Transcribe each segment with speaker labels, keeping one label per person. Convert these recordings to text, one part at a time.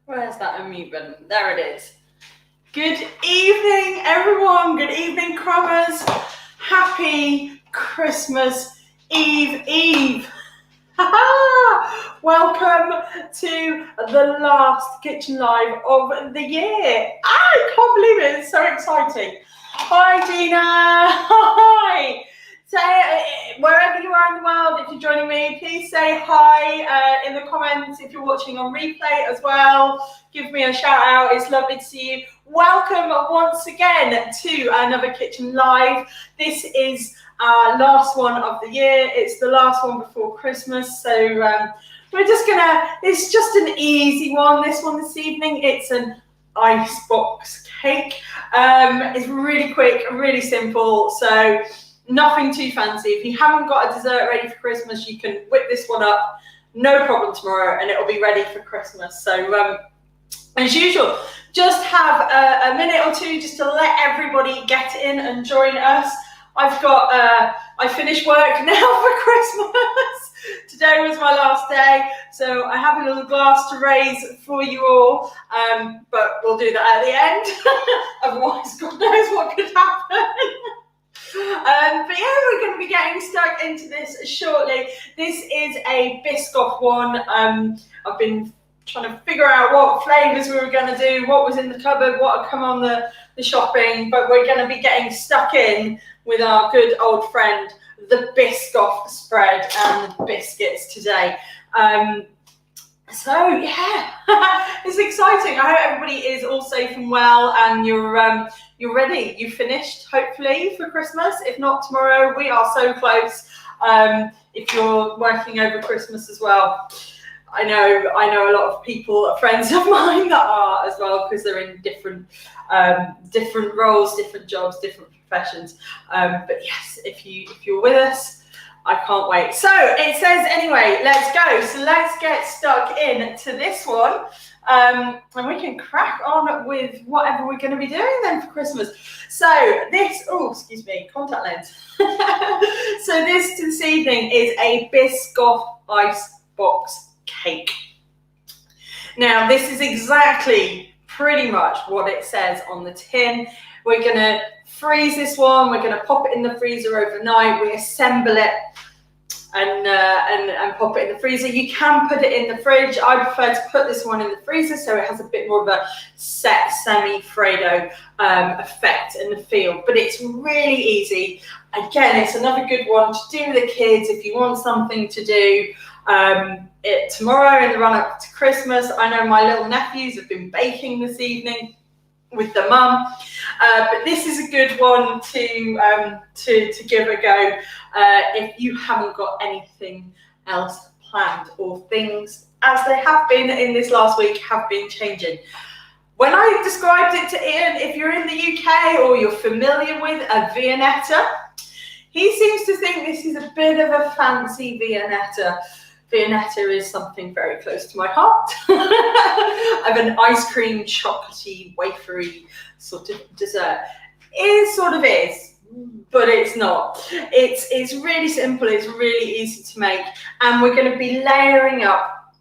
Speaker 1: Where's that unmute button? There it is. Good evening, everyone. Good evening, Crummers. Happy Christmas Eve. Welcome to the last Kitchen Live of the year. I can't believe it. It's so exciting. Hi, Gina. Hi. Say, wherever you are in the world, if you're joining me, please say hi in the comments. If you're watching on replay as well, give me a shout out. It's lovely to see you. Welcome once again to another Kitchen Live. This is our last one of the year. It's the last one before Christmas. So we're just it's just an easy one, this evening. It's an ICEBOX cake. It's really quick, really simple. So nothing too fancy. If you haven't got a dessert ready for Christmas, you can whip this one up, no problem, tomorrow, and it'll be ready for Christmas. So as usual, just have a minute or two just to let everybody get in and join us. I finished work now for Christmas. Today was my last day, so I have a little glass to raise for you all, but we'll do that at the end. Otherwise, God knows what could happen. But yeah, we're going to be getting stuck into this shortly. This is a Biscoff one. I've been trying to figure out what flavours we were going to do, what was in the cupboard, what had come on the shopping, but we're going to be getting stuck in with our good old friend, the Biscoff spread and the biscuits today. So yeah, it's exciting. I hope everybody is all safe and well, and you're ready. You finished, hopefully, for Christmas. If not tomorrow, we are so close. If you're working over Christmas as well, I know a lot of people, friends of mine, that are as well, because they're in different roles, different jobs, different professions. But yes, if you're with us, I can't wait. So it says, anyway, let's go. So let's get stuck into this one. And we can crack on with whatever we're going to be doing then for Christmas. So this, excuse me, contact lens. So this evening is a Biscoff ICEBOX cake. Now this is exactly pretty much what it says on the tin. We're going to freeze this one. We're going to pop it in the freezer overnight. We assemble it and pop it in the freezer. You can put it in the fridge. I prefer to put this one in the freezer so it has a bit more of a set semi-Fredo effect and the feel. But it's really easy. Again, it's another good one to do with the kids if you want something to do tomorrow in the run up to Christmas. I know my little nephews have been baking this evening with the mum, but this is a good one to give a go if you haven't got anything else planned, or things, as they have been in this last week, have been changing. When I described it to Ian, if you're in the UK or you're familiar with a Viennetta, he seems to think this is a bit of a fancy Viennetta. Viennetta is something very close to my heart. I have an ice cream, chocolatey, wafery sort of dessert. It sort of is, but it's not. It's really simple. It's really easy to make, and we're going to be layering up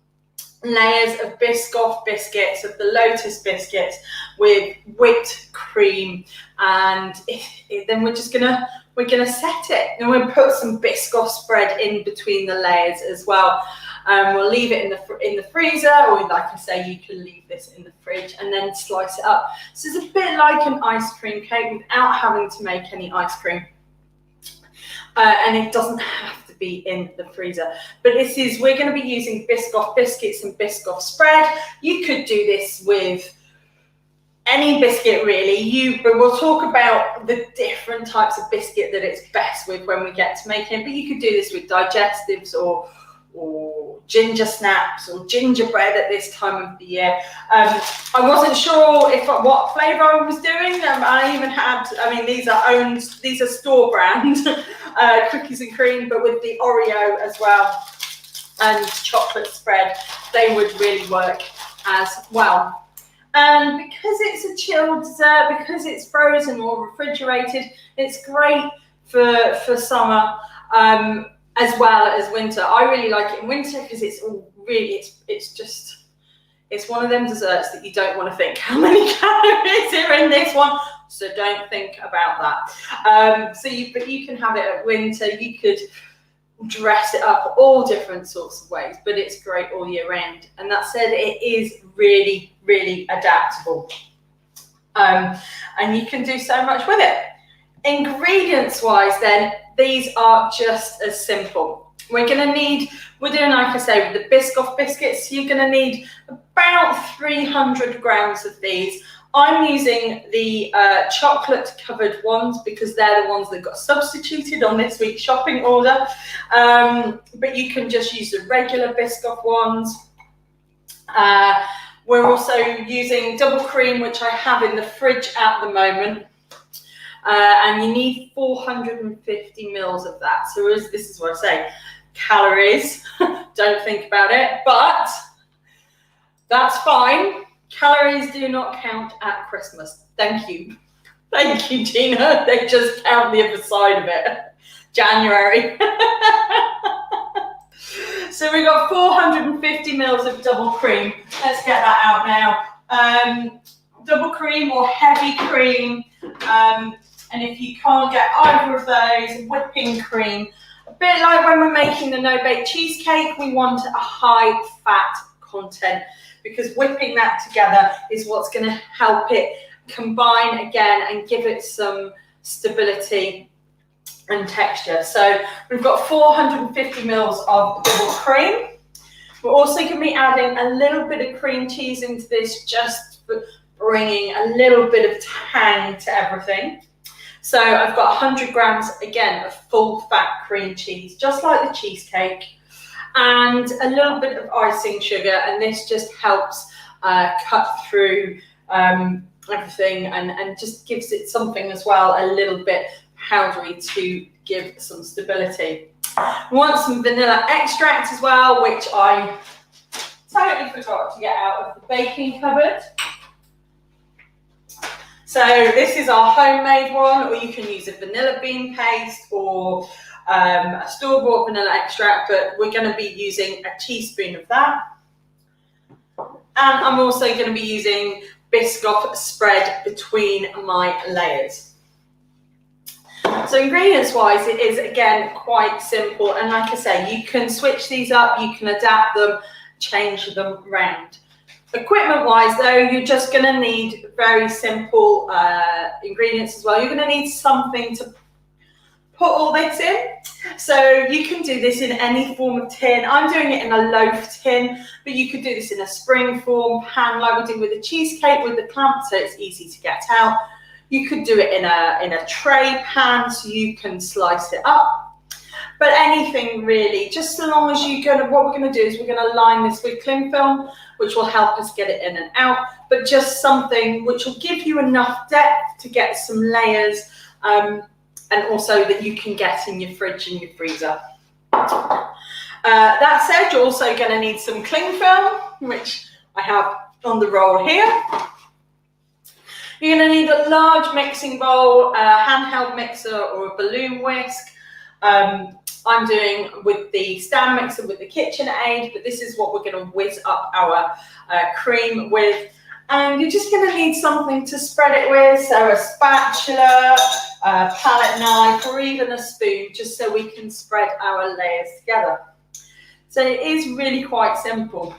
Speaker 1: layers of Biscoff biscuits, of the Lotus biscuits, with whipped cream, and then we're gonna set it, and we'll put some Biscoff spread in between the layers as well. We'll leave it in the freezer, or like I say, you can leave this in the fridge and then slice it up. So it's a bit like an ice cream cake without having to make any ice cream, and it doesn't have to be in the freezer. But we're going to be using Biscoff biscuits and Biscoff spread. You could do this with any biscuit really, but we'll talk about the different types of biscuit that it's best with when we get to making it. But you could do this with digestives or ginger snaps or gingerbread at this time of the year. I wasn't sure what flavour I was doing. I even had, these are store brand cookies and cream, but with the Oreo as well and chocolate spread, they would really work as well. And because it's a chilled dessert, because it's frozen or refrigerated, it's great for summer as well as winter. I really like it in winter because it's all really, it's It's one of them desserts that you don't want to think how many calories are in this one, so don't think about that. But you can have it at winter. You could dress it up all different sorts of ways, but it's great all year round. And that said, it is really, really adaptable. And you can do so much with it. Ingredients wise then, these are just as simple. We're doing, like I say, with the Biscoff biscuits, you're going to need about 300 grams of these. I'm using the chocolate covered ones because they're the ones that got substituted on this week's shopping order. But you can just use the regular Biscoff ones. We're also using double cream, which I have in the fridge at the moment. And you need 450 mils of that. So this is what I say, calories, don't think about it, but that's fine. Calories do not count at Christmas. Thank you. Thank you, Gina. They just count the other side of it. January. So we've got 450 mils of double cream. Let's get that out now. Double cream or heavy cream. And if you can't get either of those, whipping cream. A bit like when we're making the no-bake cheesecake, we want a high fat content because whipping that together is what's going to help it combine again and give it some stability and texture. So we've got 450 mils of double cream. We're also going to be adding a little bit of cream cheese into this, just for bringing a little bit of tang to everything. So I've got 100 grams, again, of full fat cream cheese, just like the cheesecake, and a little bit of icing sugar, and this just helps cut through everything and just gives it something as well, a little bit powdery to give some stability. We want some vanilla extract as well, which I totally forgot to get out of the baking cupboard. So this is our homemade one, or you can use a vanilla bean paste or a store-bought vanilla extract, but we're going to be using a teaspoon of that. And I'm also going to be using Biscoff spread between my layers. So ingredients-wise, it is, again, quite simple. And like I say, you can switch these up, you can adapt them, change them around. Equipment-wise, though, you're just going to need very simple ingredients as well. You're going to need something to put all this in. So you can do this in any form of tin. I'm doing it in a loaf tin, but you could do this in a spring form pan like we did with the cheesecake with the clamp, so it's easy to get out. You could do it in a tray pan, so you can slice it up. But anything really, just so long as what we're going to do is we're going to line this with cling film, which will help us get it in and out, but just something which will give you enough depth to get some layers, and also that you can get in your fridge and your freezer. That said, you're also going to need some cling film, which I have on the roll here. You're going to need a large mixing bowl, a handheld mixer or a balloon whisk. I'm doing with the stand mixer with the KitchenAid, but this is what we're going to whiz up our cream with. And you're just going to need something to spread it with, so a spatula, a palette knife, or even a spoon, just so we can spread our layers together. So it is really quite simple.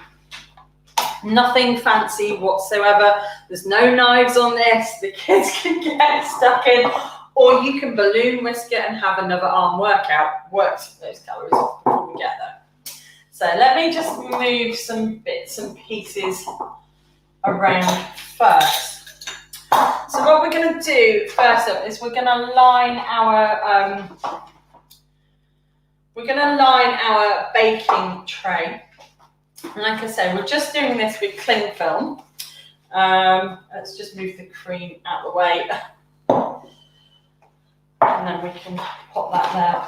Speaker 1: Nothing fancy whatsoever. There's no knives on this. The kids can get stuck in. Or you can balloon whisk it and have another arm workout. Works those calories off before we get there. So let me just move some bits and pieces around first. So what we're going to do first up is we're going to line our baking tray. And like I say, we're just doing this with cling film. Let's just move the cream out of the way. And then we can pop that there.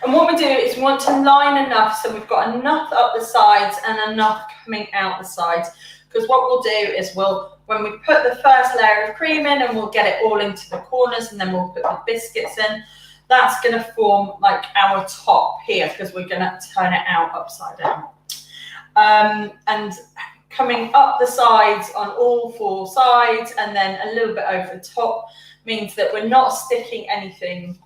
Speaker 1: And what we do is we want to line enough so we've got enough up the sides and enough coming out the sides. Because what we'll do is when we put the first layer of cream in, and we'll get it all into the corners, and then we'll put the biscuits in, that's going to form like our top here, because we're going to turn it out upside down. And coming up the sides on all 4 sides and then a little bit over the top means that we're not sticking anything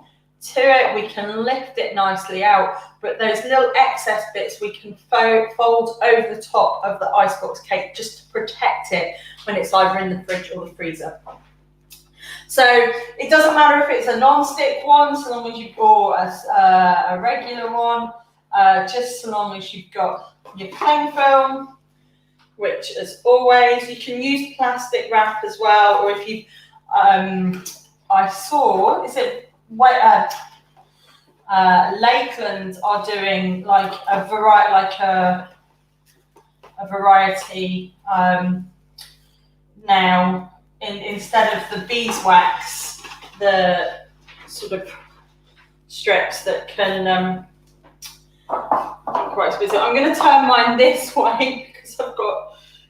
Speaker 1: to it. We can lift it nicely out, but those little excess bits we can fold over the top of the ICEBOX cake just to protect it when it's either in the fridge or the freezer. So it doesn't matter if it's a non-stick one, so long as you've got a regular one, just so long as you've got your cling film, which as always, you can use plastic wrap as well, or if you, I saw, is it, Lakeland are doing like a variety now. Instead of the beeswax, the sort of strips that can quite expensive. I'm going to turn mine this way because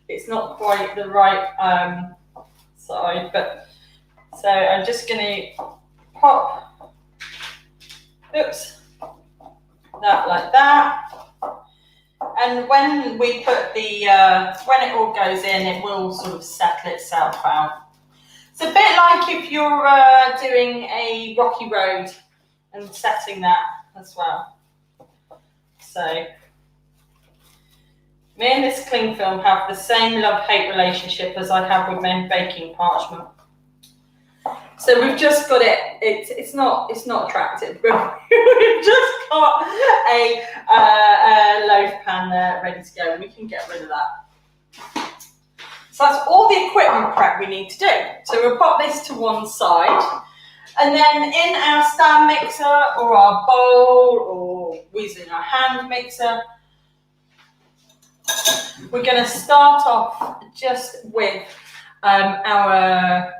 Speaker 1: it's not quite the right side, but so I'm just going to pop, oops, that like that. And when we put the, when it all goes in, it will sort of settle itself out. It's a bit like if you're doing a rocky road and setting that as well. So, me and this cling film have the same love-hate relationship as I have with my baking parchment. So we've just got it. It's not attractive, but we've just got a loaf pan there ready to go, and we can get rid of that. So that's all the equipment prep we need to do. So we'll pop this to one side, and then in our stand mixer or our bowl, or using our hand mixer, we're going to start off just with our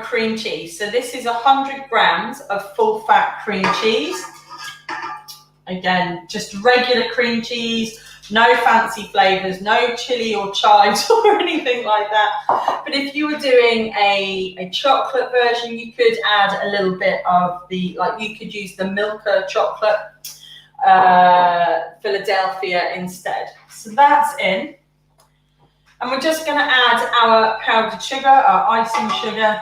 Speaker 1: cream cheese. So this is 100 grams of full fat cream cheese. Again, just regular cream cheese, no fancy flavors, no chili or chives or anything like that. But if you were doing a chocolate version, you could add a little bit of the, like you could use the Milka chocolate Philadelphia instead. So that's in. And we're just going to add our powdered sugar, our icing sugar,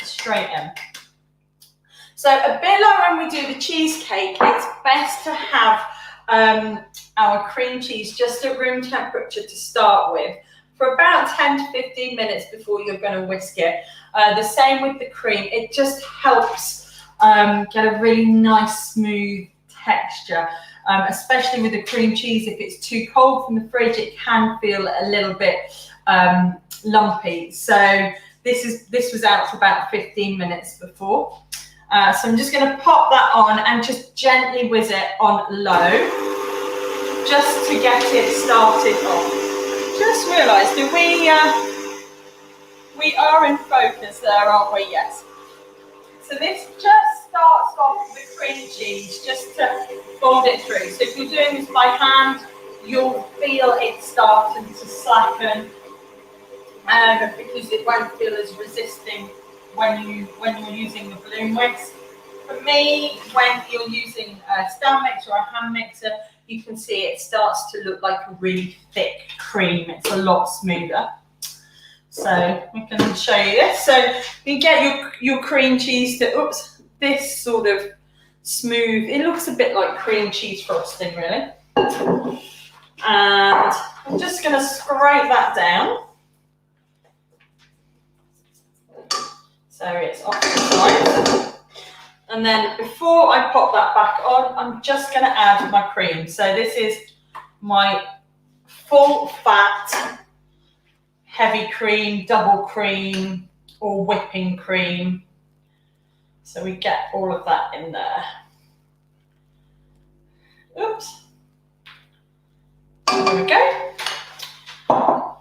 Speaker 1: straight in. So a bit like when we do the cheesecake, it's best to have our cream cheese just at room temperature to start with for about 10 to 15 minutes before you're going to whisk it. The same with the cream. It just helps get a really nice smooth texture. Especially with the cream cheese, if it's too cold from the fridge, it can feel a little bit lumpy. So this was out for about 15 minutes before. So I'm just going to pop that on and just gently whiz it on low, just to get it started off. Just realised, we are in focus there, aren't we? Yes. So this just starts off with cream cheese, just to fold it through. So if you're doing this by hand, you'll feel it starting to slacken, because it won't feel as resisting when you're using the balloon whisk. For me, when you're using a stand mixer or a hand mixer, you can see it starts to look like a really thick cream. It's a lot smoother. So we can show you this. So you get your cream cheese to, this sort of smooth. It looks a bit like cream cheese frosting, really. And I'm just going to scrape that down. So it's off the side. And then before I pop that back on, I'm just going to add my cream. So this is my full fat heavy cream, double cream, or whipping cream. So we get all of that in there. Oops. There we go.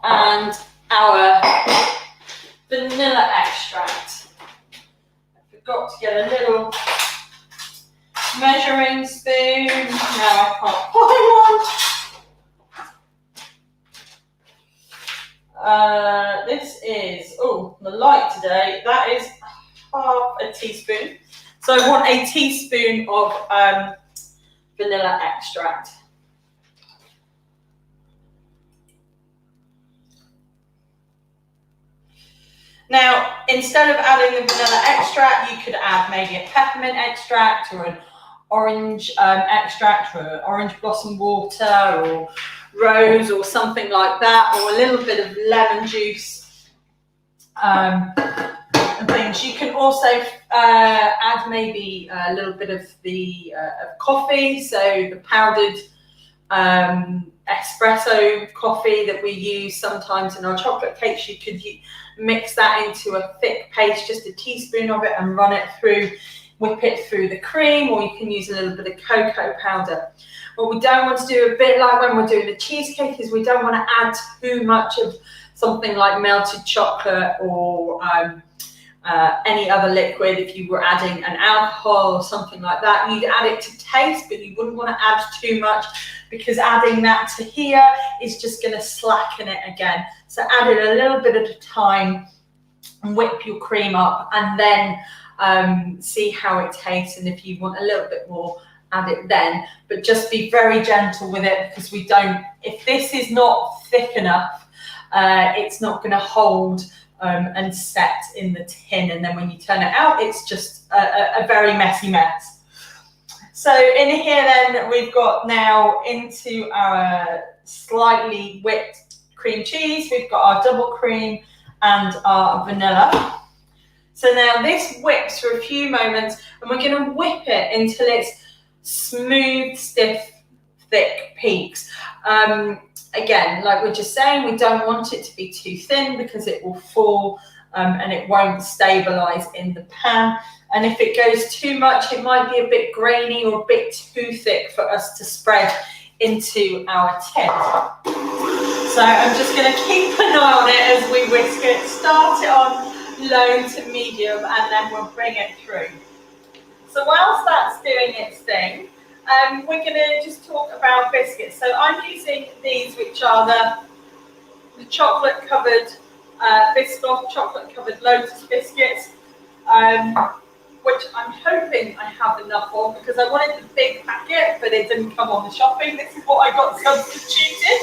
Speaker 1: And our vanilla extract. I forgot to get a little measuring spoon. Now I can't find one. This is, the light today, that is half a teaspoon. So I want a teaspoon of vanilla extract. Now, instead of adding the vanilla extract, you could add maybe a peppermint extract or an orange extract, or orange blossom water, or rose, or something like that, or a little bit of lemon juice and things. You can also add maybe a little bit of the coffee, so the powdered espresso coffee that we use sometimes in our chocolate cakes. You could mix that into a thick paste, just a teaspoon of it, and run it through, whip it through the cream, or you can use a little bit of cocoa powder. What we don't want to do, a bit like when we're doing the cheesecake, is we don't want to add too much of something like melted chocolate or any other liquid. If you were adding an alcohol or something like that, you'd add it to taste, but you wouldn't want to add too much, because adding that to here is just going to slacken it again. So add it a little bit at a time and whip your cream up, and then see how it tastes. And if you want a little bit more, add it then, but just be very gentle with it, because we don't, if this is not thick enough, it's not going to hold and set in the tin, and then when you turn it out, it's just a very messy mess. So in here then, we've got now into our slightly whipped cream cheese, we've got our double cream and our vanilla. So now this whips for a few moments, and we're going to whip it until it's smooth, stiff, thick peaks. Again, like we're just saying, we don't want it to be too thin, because it will fall and it won't stabilize in the pan. And if it goes too much, it might be a bit grainy or a bit too thick for us to spread into our tin. So I'm just going to keep an eye on it as we whisk it. Start it on low to medium, and then we'll bring it through. So whilst that's doing its thing, we're going to just talk about biscuits. So I'm using these, which are the chocolate covered Biscoff chocolate covered Lotus biscuits, which I'm hoping I have enough of, because I wanted the big packet, but it didn't come on the shopping. This is what I got substituted.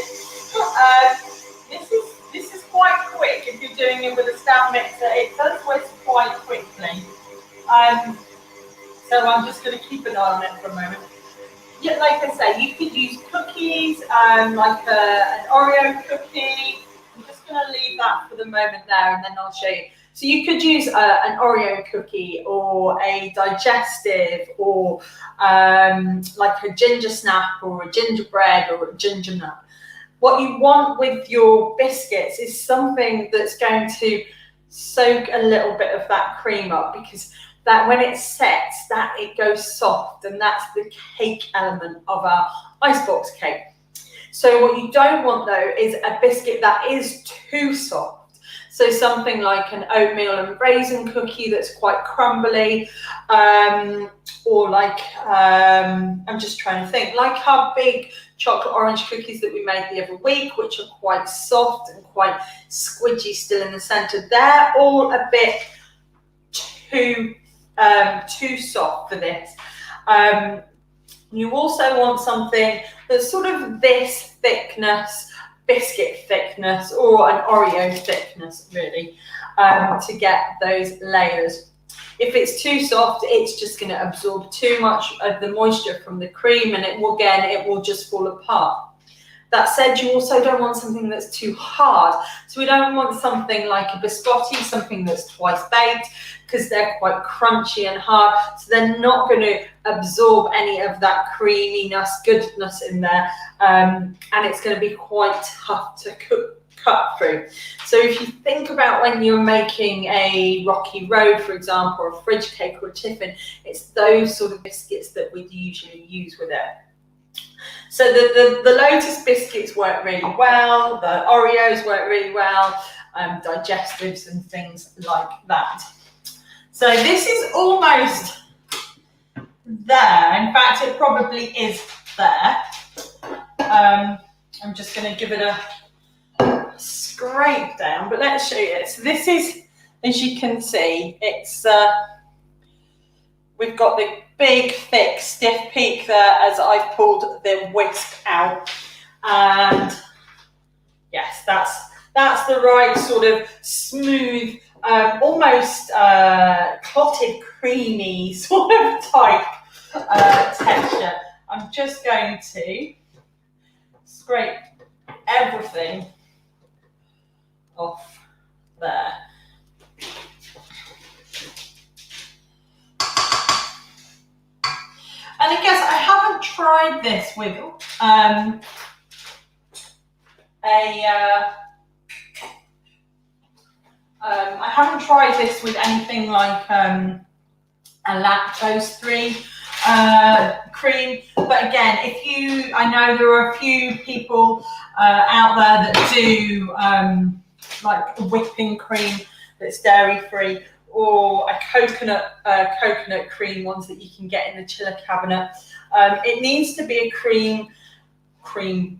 Speaker 1: This is quite quick if you're doing it with a stand mixer. It does whisk quite quickly. So I'm just going to keep an eye on it for a moment. Yeah, like I say, you could use cookies, like an Oreo cookie. I'm just going to leave that for the moment there, and then I'll show you. So you could use an Oreo cookie, or a digestive, or like a ginger snap, or a gingerbread, or a ginger nut. What you want with your biscuits is something that's going to soak a little bit of that cream up, because that when it sets, that it goes soft, and that's the cake element of our icebox cake. So what you don't want though is a biscuit that is too soft. So something like an oatmeal and raisin cookie that's quite crumbly, or like, I'm just trying to think, like our big chocolate orange cookies that we made the other week, which are quite soft and quite squidgy still in the center. They're all a bit too soft for this. You also want something that's sort of this thickness, biscuit thickness, or an Oreo thickness, really, to get those layers. If it's too soft, it's just going to absorb too much of the moisture from the cream, and it will just fall apart. That said, you also don't want something that's too hard. So we don't want something like a biscotti, something that's twice baked, because they're quite crunchy and hard. So they're not going to absorb any of that creaminess, goodness in there. And it's going to be quite tough to cut through. So if you think about when you're making a Rocky Road, for example, or a fridge cake or a tiffin, it's those sort of biscuits that we usually use with it. So the Lotus biscuits work really well, the Oreos work really well, digestives and things like that. So this is almost there. In fact, it probably is there. I'm just going to give it a scrape down, but let's show you it. So this is, as you can see, it's we've got the big, thick, stiff peak there as I've pulled the whisk out. And yes, that's the right sort of smooth almost clotted, creamy sort of type texture. I'm just going to scrape everything off there. And I guess I haven't tried this with I haven't tried this with anything like a lactose-free cream, but again, I know there are a few people out there that do like a whipping cream that's dairy-free, or a coconut cream, ones that you can get in the chiller cabinet. It needs to be a cream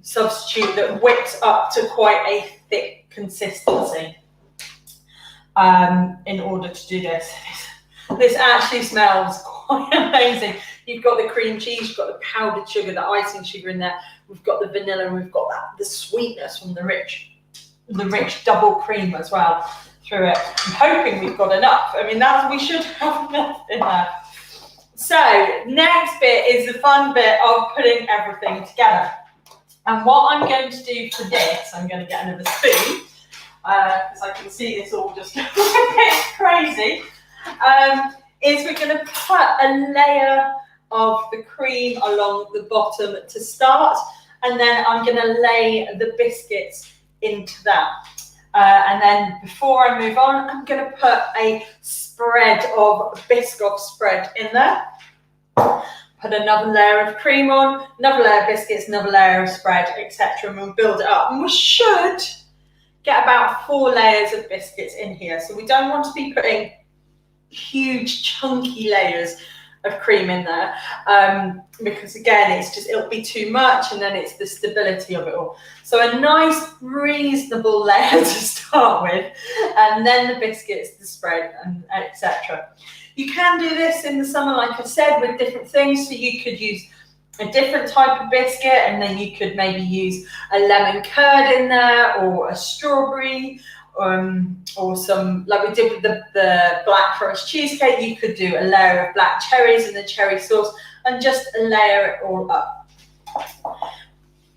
Speaker 1: substitute that whips up to quite a thick consistency in order to do this. This actually smells quite amazing. You've got the cream cheese, you've got the powdered sugar, the icing sugar in there. We've got the vanilla, and we've got the sweetness from the rich double cream as well through it. I'm hoping we've got enough. I mean, we should have enough in there. So next bit is the fun bit of putting everything together. And what I'm going to do for this, I'm going to get another spoon, because I can see this all just going a bit crazy, is we're going to put a layer of the cream along the bottom to start, and then I'm going to lay the biscuits into that. And then before I move on, I'm going to put a spread of Biscoff spread in there. Put another layer of cream on, another layer of biscuits, another layer of spread, etc. And we'll build it up. And we should get about 4 layers of biscuits in here. So we don't want to be putting huge chunky layers of cream in there, because again, it'll be too much, and then it's the stability of it all. So a nice reasonable layer to start with, and then the biscuits, the spread, and etc. You can do this in the summer, like I said, with different things. So you could use a different type of biscuit, and then you could maybe use a lemon curd in there, or a strawberry, or some, like we did with the black forest cheesecake. You could do a layer of black cherries and the cherry sauce, and just layer it all up.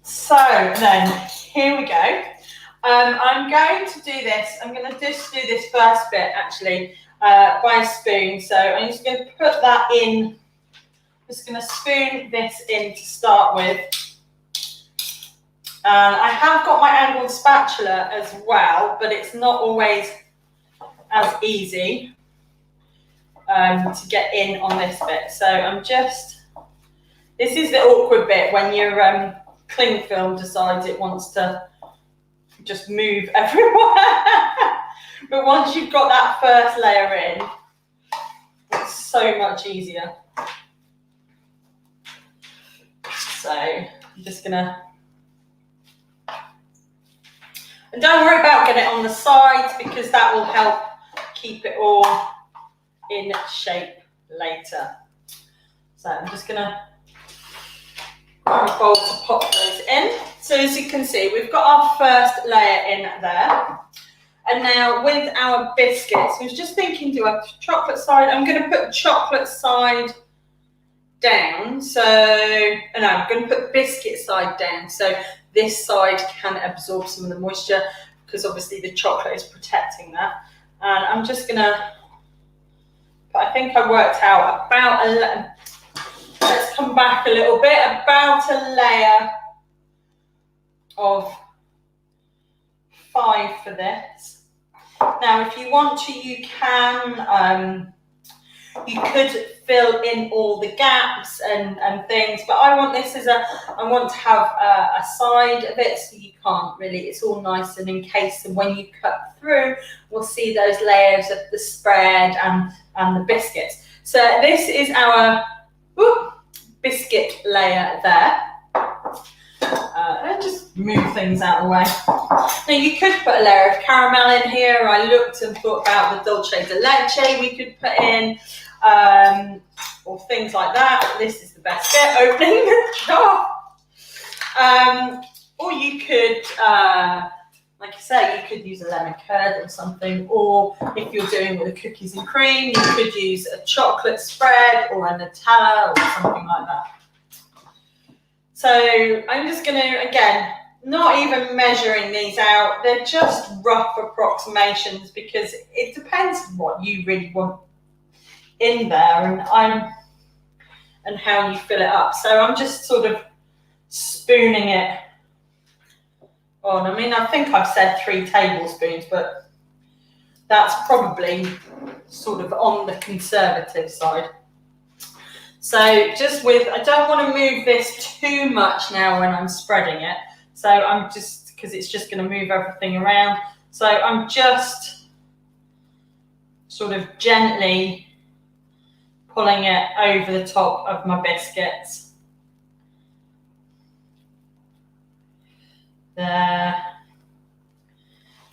Speaker 1: So then here we go. I'm going to do this. I'm going to just do this first bit actually by a spoon. So I'm just going to put that in. Just going to spoon this in to start with. I have got my angled spatula as well, but it's not always as easy to get in on this bit. So this is the awkward bit when your cling film decides it wants to just move everywhere. But once you've got that first layer in, it's so much easier. So I'm just gonna, and don't worry about getting it on the sides, because that will help keep it all in shape later. So I'm just gonna grab a bowl to pop those in. So as you can see, we've got our first layer in there. And now with our biscuits, I was just thinking, do a chocolate side? I'm going to put chocolate side down. So, and I'm going to put biscuit side down. So this side can absorb some of the moisture, because obviously the chocolate is protecting that. And I'm just going to, I think I worked out about let's come back a little bit, about a layer of 5 for this. Now, if you want to, you can, you could fill in all the gaps and things, but I want this as I want to have a side of it, so you can't really, it's all nice and encased, and when you cut through, we'll see those layers of the spread and the biscuits. So this is our biscuit layer there. And just move things out of the way. Now you could put a layer of caramel in here. I looked and thought about the dulce de leche we could put in, or things like that. This is the best bit, opening the jar. Or you could like I say, you could use a lemon curd or something, or if you're doing it with the cookies and cream, you could use a chocolate spread or a Nutella or something like that. So I'm just going to, again, not even measuring these out. They're just rough approximations because it depends on what you really want in there and how you fill it up. So I'm just sort of spooning it on. I mean, I think I've said 3 tablespoons, but that's probably sort of on the conservative side. So just I don't want to move this too much now when I'm spreading it. So I'm just, because it's just going to move everything around. So I'm just sort of gently pulling it over the top of my biscuits. There.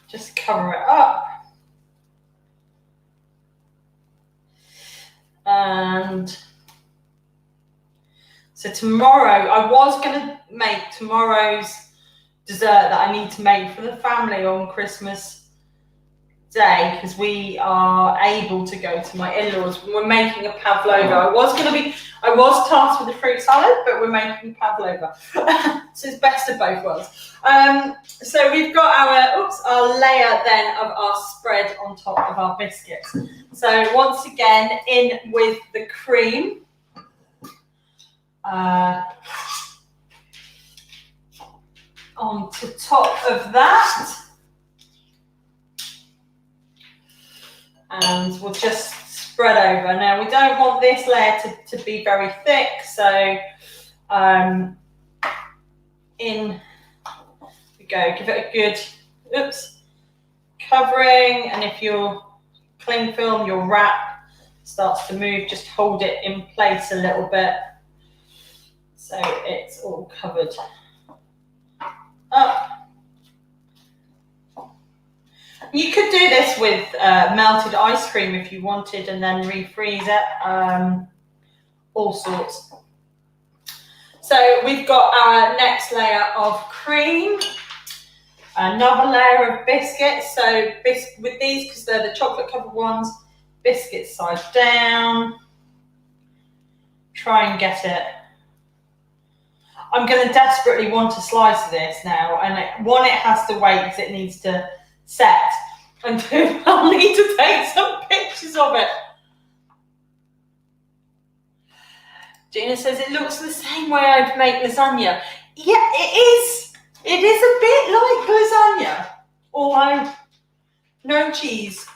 Speaker 1: Just cover it up. And so tomorrow, I was going to make tomorrow's dessert that I need to make for the family on Christmas Day, because we are able to go to my in-laws. We're making a pavlova. I was tasked with a fruit salad, but we're making pavlova. So it's best of both worlds. So we've got our layer then of our spread on top of our biscuits. So once again, in with the cream. On to top of that, and we'll just spread over. Now we don't want this layer to be very thick, so in we go. Give it a good covering, and if your cling film, your wrap starts to move, just hold it in place a little bit so it's all covered up. You could do this with melted ice cream if you wanted, and then refreeze it. All sorts. So we've got our next layer of cream, another layer of biscuits. So with these, because they're the chocolate covered ones, biscuits side down. Try and get it. I'm going to desperately want a slice of this now, and it has to wait because it needs to set, and 2, I'll need to take some pictures of it. Gina says it looks the same way I'd make lasagna. Yeah, it is. It is a bit like lasagna, although no cheese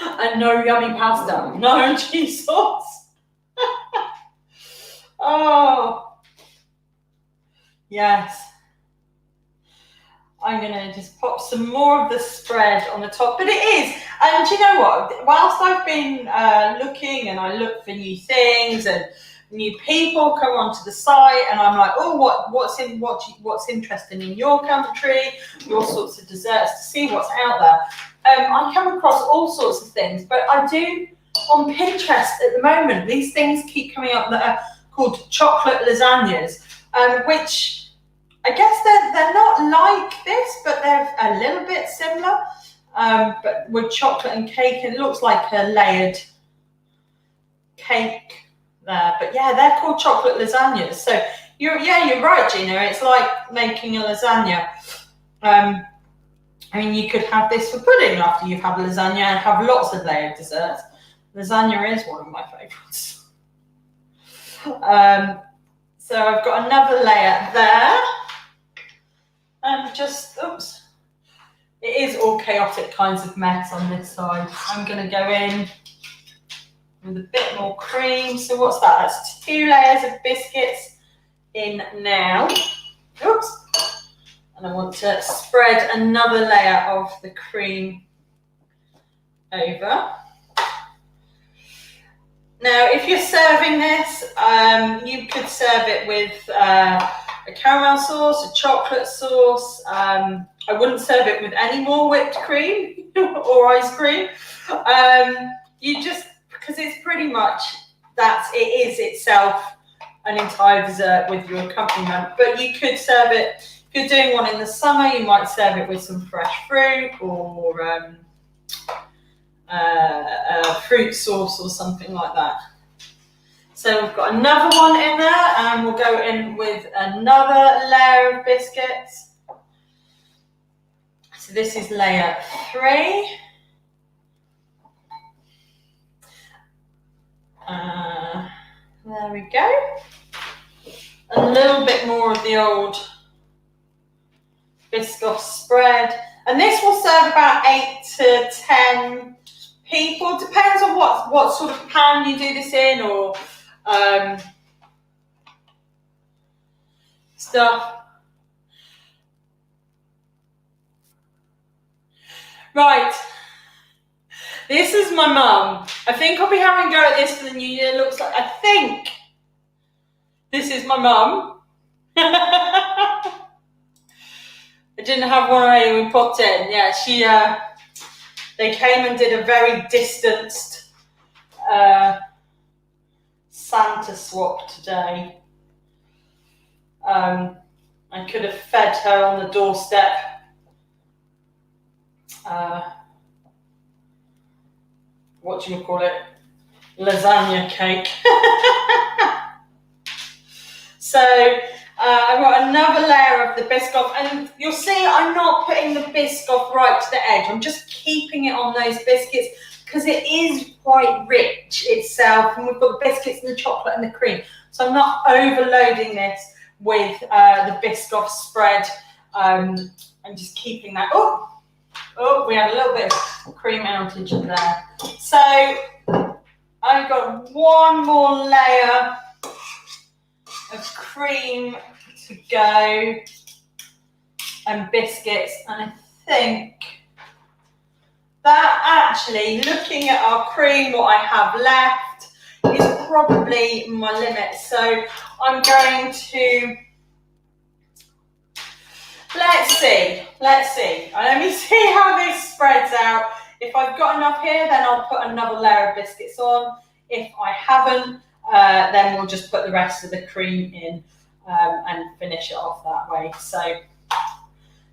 Speaker 1: and no yummy pasta, no cheese sauce. Oh. Yes, I'm going to just pop some more of the spread on the top, but it is, and do you know what, whilst I've been looking and I look for new things and new people come onto the site and I'm like, oh, what's interesting in your country, your sorts of desserts, to see what's out there. I come across all sorts of things, but I do on Pinterest at the moment, these things keep coming up that are called chocolate lasagnas, which I guess they're not like this, but they're a little bit similar, but with chocolate and cake. It looks like a layered cake there, but yeah, they're called chocolate lasagnas. So you're right, Gina. It's like making a lasagna. I mean, you could have this for pudding after you've had lasagna and have lots of layered desserts. Lasagna is one of my favourites. So I've got another layer there. And just, it is all chaotic kinds of mess on this side. I'm going to go in with a bit more cream. So what's that? That's 2 layers of biscuits in now. And I want to spread another layer of the cream over. Now, if you're serving this, you could serve it with a caramel sauce, a chocolate sauce. I wouldn't serve it with any more whipped cream or ice cream. You just, because it's pretty much it is itself an entire dessert with your accompaniment. But you could serve it If you're doing one in the summer, you might serve it with some fresh fruit or fruit sauce or something like that. So we've got another one in there, and we'll go in with another layer of biscuits. So this is layer 3. There we go. A little bit more of the old Biscoff spread. And this will serve about 8 to 10 people. Depends on what sort of pan you do this in, or stuff. Right. This is my mum. I think I'll be having a go at this for the new year. Looks like, I think this is my mum. I didn't have one already when we popped in. Yeah, they came and did a very distanced Santa swap today. I could have fed her on the doorstep. What do you call it? Lasagna cake. So I've got another layer of the Biscoff, and you'll see I'm not putting the Biscoff right to the edge. I'm just keeping it on those biscuits because it is quite rich itself, and we've got the biscuits and the chocolate and the cream. So I'm not overloading this with the Biscoff spread. I'm just keeping that. Oh, we had a little bit of cream outage there. So I've got one more layer of cream to go and biscuits, and I think that actually, looking at our cream, what I have left is probably my limit. So I'm going to, let's see. Let me see how this spreads out. If I've got enough here, then I'll put another layer of biscuits on. If I haven't, then we'll just put the rest of the cream in and finish it off that way. So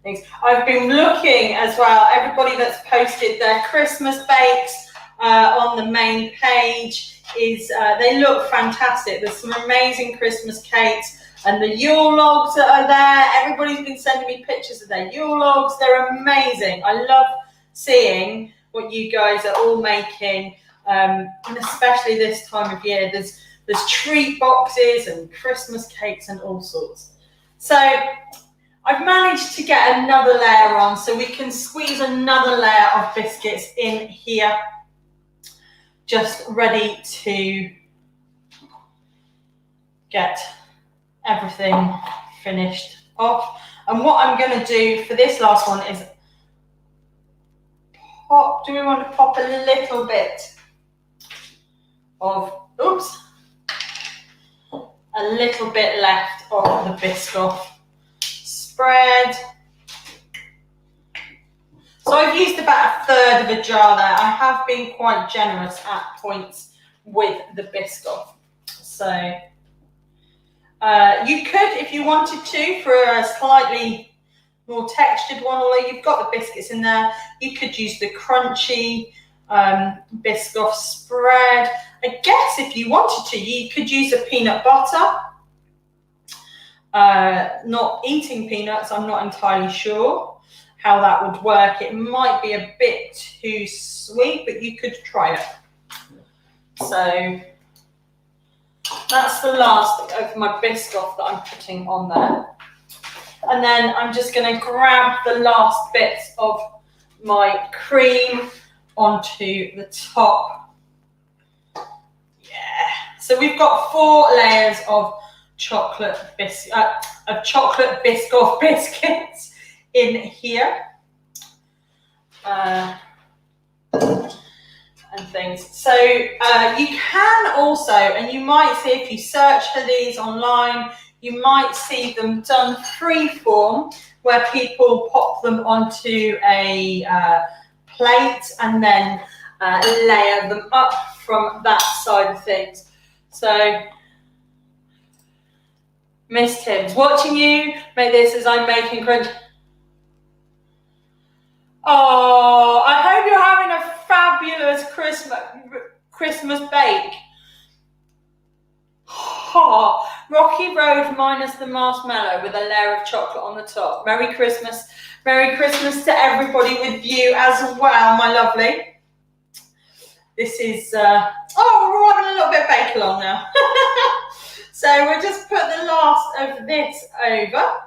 Speaker 1: thanks. I've been looking as well, everybody that's posted their Christmas bakes on the main page, they look fantastic. There's some amazing Christmas cakes. And the Yule logs that are there, everybody's been sending me pictures of their Yule logs. They're amazing. I love seeing what you guys are all making, and especially this time of year. There's treat boxes and Christmas cakes and all sorts. So I've managed to get another layer on, so we can squeeze another layer of biscuits in here, just ready to get everything finished off. And what I'm going to do for this last one is do we want to pop a little bit of, a little bit left of the Biscoff spread. So I've used about 1/3 of a jar there. I have been quite generous at points with the Biscoff. So you could, if you wanted to, for a slightly more textured one, although you've got the biscuits in there, you could use the crunchy Biscoff spread. I guess if you wanted to, you could use a peanut butter. Not eating peanuts, I'm not entirely sure how that would work. It might be a bit too sweet, but you could try it. So that's the last of my Biscoff that I'm putting on there. And then I'm just going to grab the last bits of my cream onto the top. Yeah. So we've got 4 layers of chocolate Biscoff biscuits in here. And things. So you can also, and you might see if you search for these online, you might see them done freeform, where people pop them onto a plate and then layer them up from that side of things. So Miss Tim's watching you make this as I'm making crunch. Oh, I hope you're having a fabulous Christmas bake. Oh, Rocky Road minus the marshmallow with a layer of chocolate on the top. Merry Christmas. Merry Christmas to everybody with you as well, my lovely. This is, oh, we're having a little bit of bake along now. So we'll just put the last of this over.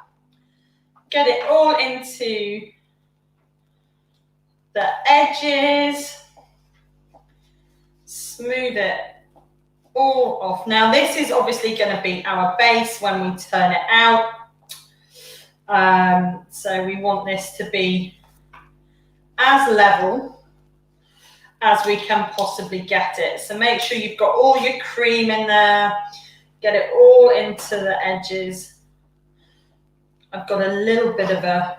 Speaker 1: Get it all into the edges. Smooth it all off. Now this is obviously going to be our base when we turn it out. So we want this to be as level as we can possibly get it. So make sure you've got all your cream in there. Get it all into the edges. I've got a little bit of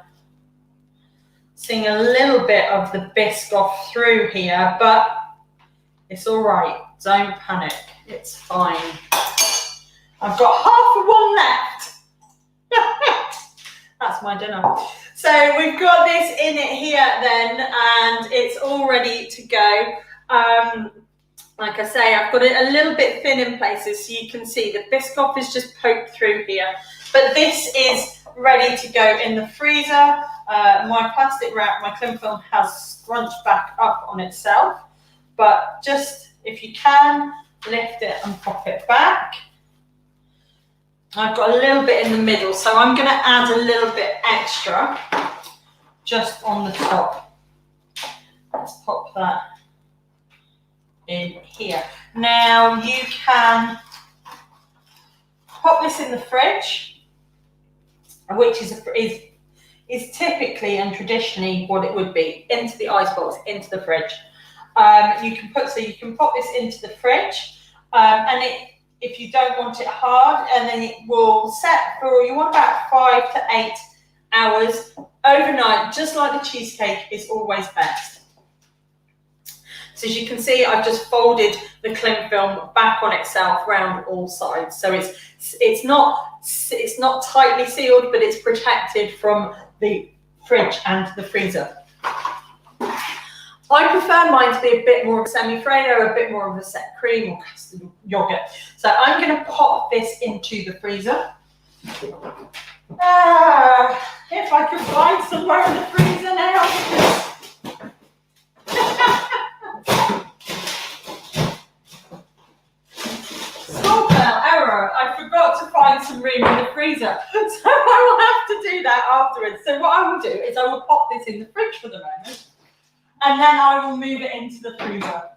Speaker 1: seeing a little bit of the bisque off through here, but it's all right. Don't panic. It's fine. I've got half of one left. That's my dinner. So we've got this in it here then, and it's all ready to go. Like I say, I've got it a little bit thin in places, so you can see the Biscoff is just poked through here. But this is ready to go in the freezer. My plastic wrap, my cling film has scrunched back up on itself. But just, if you can, lift it and pop it back. I've got a little bit in the middle, so I'm going to add a little bit extra just on the top. Let's pop that in here. Now you can pop this in the fridge, which is typically and traditionally what it would be, into the ice box, into the fridge. You can pop this into the fridge, and if you don't want it hard, and then it will set for, you want about 5 to 8 hours overnight, just like the cheesecake is always best. So as you can see, I've just folded the cling film back on itself round all sides. So it's not tightly sealed, but it's protected from the fridge and the freezer. I prefer mine to be a bit more semi-Freddo, a bit more of a set cream or custard yogurt. So I'm going to pop this into the freezer. If I could find somewhere in the freezer now. Error. I forgot to find some room in the freezer. So I will have to do that afterwards. So what I will do is I will pop this in the fridge for the moment. And then I will move it into the freezer.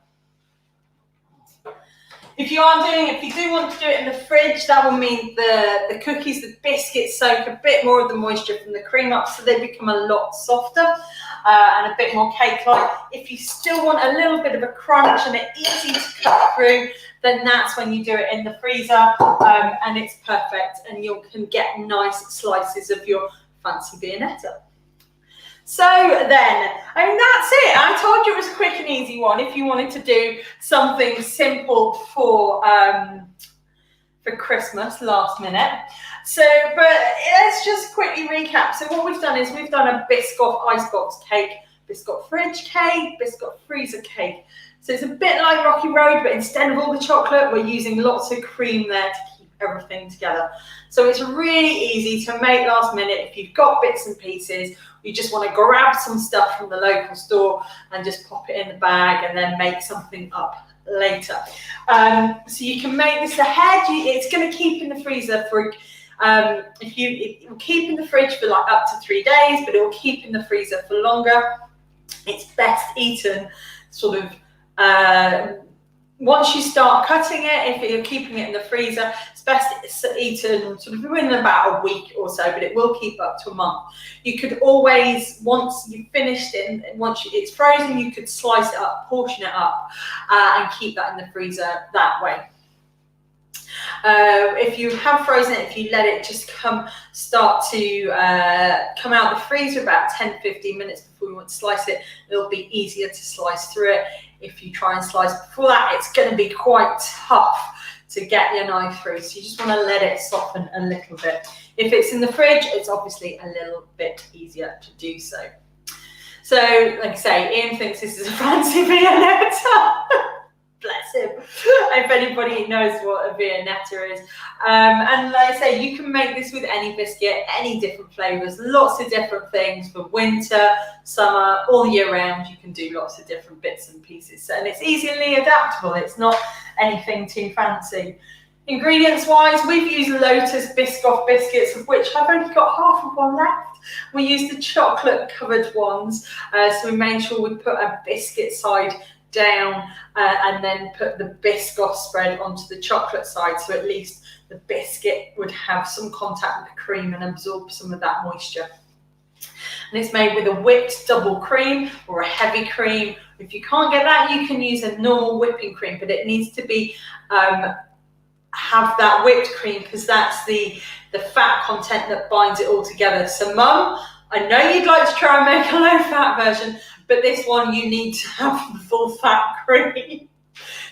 Speaker 1: If you do want to do it in the fridge, that will mean the cookies, the biscuits soak a bit more of the moisture from the cream up, so they become a lot softer and a bit more cake-like. If you still want a little bit of a crunch and it's easy to cut through, then that's when you do it in the freezer, and it's perfect, and you can get nice slices of your fancy viennetta. So then, that's it. I told you it was a quick and easy one if you wanted to do something simple for Christmas last minute. So, but let's just quickly recap. So what we've done is we've done a Biscoff icebox cake, Biscoff fridge cake, Biscoff freezer cake. So it's a bit like Rocky Road, but instead of all the chocolate, we're using lots of cream there to keep everything together. So it's really easy to make last minute. If you've got bits and pieces, you just want to grab some stuff from the local store and just pop it in the bag and then make something up later. So you can make this ahead. It's going to keep in the freezer for, it will keep in the fridge for like up to 3 days, but it will keep in the freezer for longer. It's best eaten sort of once you start cutting it. If you're keeping it in the freezer, it's best eaten sort of within about a week or so, but it will keep up to a month. You could always, once you've finished it, and once it's frozen, you could slice it up, portion it up, and keep that in the freezer that way. If you have frozen it, if you let it just start to come out the freezer about 10-15 minutes before you want to slice it, it'll be easier to slice through it. If you try and slice before that, it's going to be quite tough to get your knife through. So you just want to let it soften a little bit. If it's in the fridge, it's obviously a little bit easier to do so. So, like I say, Ian thinks this is a fancy viennetta. Bless him, if anybody knows what a viennetta is. And like I say, you can make this with any biscuit, any different flavours, lots of different things for winter, summer, all year round. You can do lots of different bits and pieces. And it's easily adaptable. It's not anything too fancy. Ingredients wise, we've used Lotus Biscoff biscuits, of which I've only got half of one left. We used the chocolate covered ones, so we made sure we put a biscuit side down and then put the Biscoff spread onto the chocolate side, so at least the biscuit would have some contact with the cream and absorb some of that moisture. And it's made with a whipped double cream or a heavy cream. If you can't get that, you can use a normal whipping cream, but it needs to be have that whipped cream, because that's the fat content that binds it all together. So Mum, I know you'd like to try and make a low fat version, but this one you need to have the full fat cream.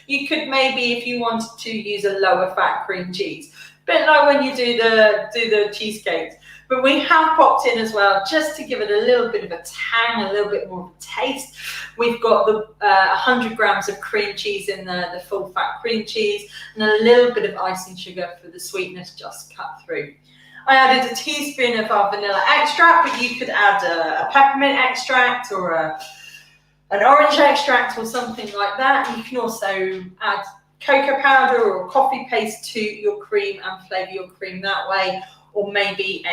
Speaker 1: You could maybe, if you wanted to, use a lower fat cream cheese, a bit like when you do the cheesecakes. But we have popped in as well, just to give it a little bit of a tang, a little bit more of a taste. We've got the 100 grams of cream cheese in there, the full fat cream cheese, and a little bit of icing sugar for the sweetness just cut through. I added a teaspoon of our vanilla extract, but you could add a peppermint extract or an orange extract or something like that. You can also add cocoa powder or coffee paste to your cream and flavour your cream that way, or maybe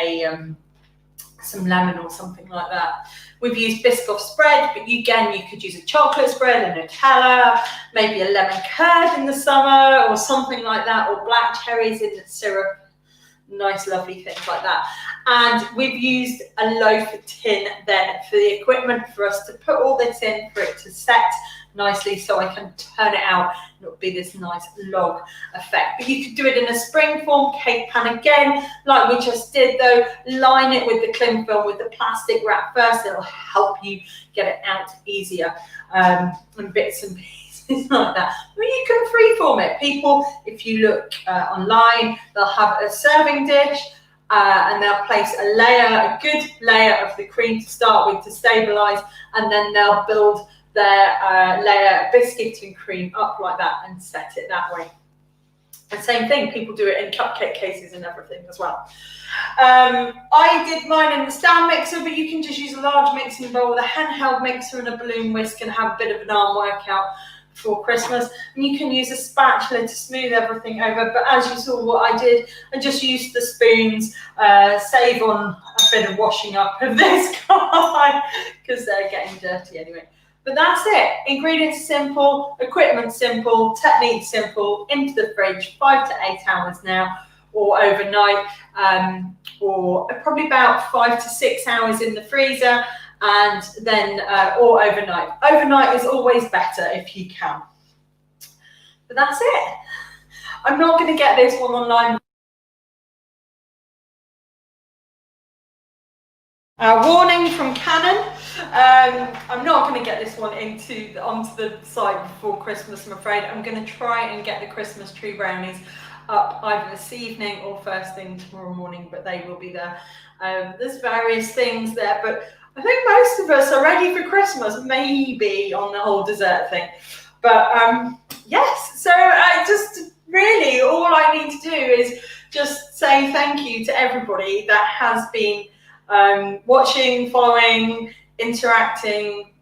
Speaker 1: some lemon or something like that. We've used Biscoff spread, but again, you could use a chocolate spread, a Nutella, maybe a lemon curd in the summer or something like that, or black cherries in the syrup. Nice, lovely things like that. And we've used a loaf tin then for the equipment for us to put all this in, for it to set nicely, so I can turn it out and it'll be this nice log effect. But you could do it in a spring form cake pan again, like we just did though. Line it with the cling film, with the plastic wrap first. It'll help you get it out easier, and bits and pieces like that. But you can freeform it. People, if you look online, they'll have a serving dish, and they'll place a good layer of the cream to start with to stabilize, and then they'll build their layer of biscuit and cream up like that and set it that way. And same thing, people do it in cupcake cases and everything as well. I did mine in the stand mixer, but you can just use a large mixing bowl with a handheld mixer and a balloon whisk and have a bit of an arm workout for Christmas. And you can use a spatula to smooth everything over, but as you saw what I did, I just used the spoons, save on a bit of washing up of this guy because they're getting dirty anyway. But that's it. Ingredients simple, equipment simple, technique simple, into the fridge 5 to 8 hours now, or overnight, or probably about 5 to 6 hours in the freezer, and then or overnight. Overnight is always better if you can. But that's it. I'm not going to get this one online. Warning from Canon, I'm not going to get this one onto the site before Christmas, I'm afraid. I'm going to try and get the Christmas tree brownies up either this evening or first thing tomorrow morning, but they will be there. There's various things there, but I think most of us are ready for Christmas, maybe on the whole dessert thing. But yes, so just really all I need to do is just say thank you to everybody that has been watching, following, interacting,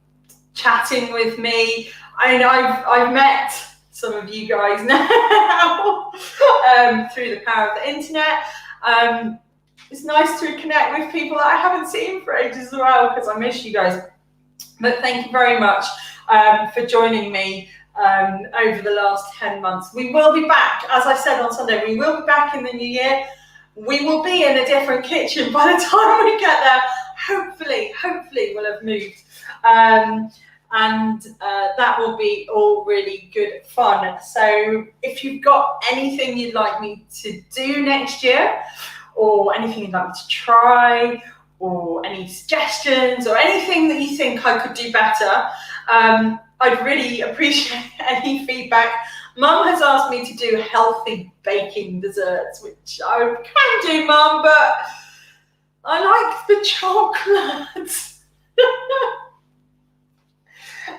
Speaker 1: chatting with me. I mean, I've met some of you guys now through the power of the internet. It's nice to connect with people that I haven't seen for ages as well, because I miss you guys. But thank you very much for joining me over the last 10 months. We will be back, as I said on Sunday, we will be back in the new year. We will be in a different kitchen by the time we get there. Hopefully we'll have moved. And that will be all really good fun. So if you've got anything you'd like me to do next year, or anything you'd like me to try, or any suggestions, or anything that you think I could do better, I'd really appreciate any feedback. Mum has asked me to do healthy baking desserts, which I can do, Mum, but I like the chocolate.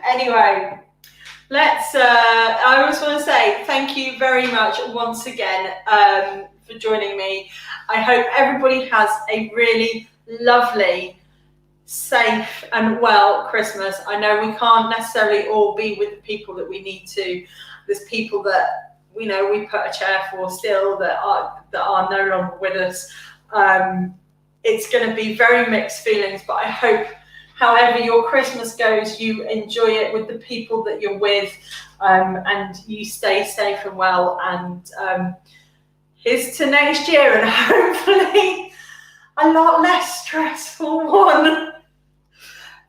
Speaker 1: Anyway, I just want to say thank you very much once again for joining me. I hope everybody has a really lovely, safe and well Christmas. I know we can't necessarily all be with the people that we need to. There's people that we put a chair for still that are no longer with us. It's going to be very mixed feelings, but I hope however your Christmas goes, you enjoy it with the people that you're with, and you stay safe and well, and here's to next year, and hopefully a lot less stressful one.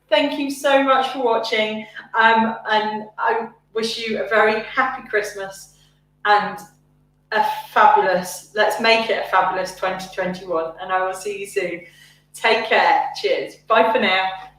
Speaker 1: Thank you so much for watching, and I wish you a very happy Christmas and let's make it a fabulous 2021, and I will see you soon. Take care. Cheers. Bye for now.